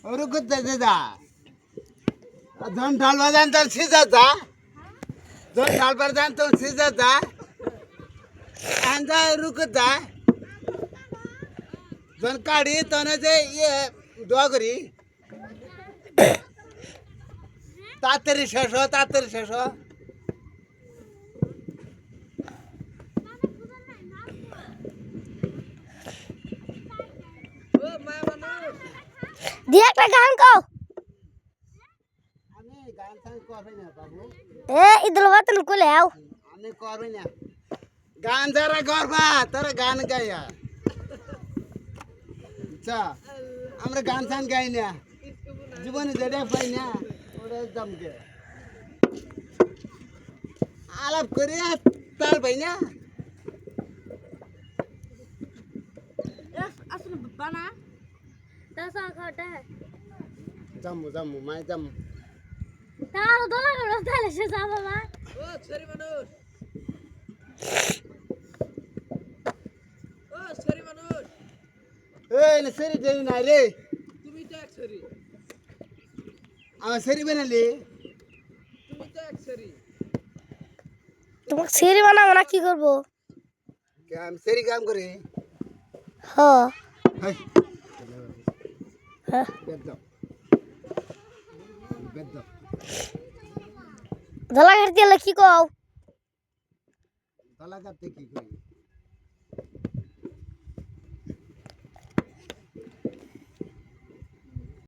रुकत जा दोन ढालवा जाण तर शिजत जा दोन ढालवर जाण तो शिजत जा आणि रुकत जा दोन काढी तोने जे ये डोगरी तातरी शेषो দিয়ে একটা গান কও আমি গান সাং করবে না বাবু এ ইদল বাতন কোলেও আমি করবে না গান যারা করবা তারা গান গাইয়া আচ্ছা আমরা গান সাং গাই না জীবনে যেটা পাই না ওটা জমকে আলাপ করে তার পাই না আসলে বানা তাসা খাটা জম্মু মাই জম্মু তার দলা করে তালে সে যাবা মা ও সরি মানুষ এই না সেরি দেই না রে তুমি তো এক সরি আমার সেরি বানালি তুমি তো এক সরি তোমাকে সিঁড়ি বানাবো না কি করবো কাম সেরি কাম করে হ্যাঁ হাই হ্যাঁ বেদ দাও দলা ঘাট দিয়ে কি কও তালা কাটতে কি করি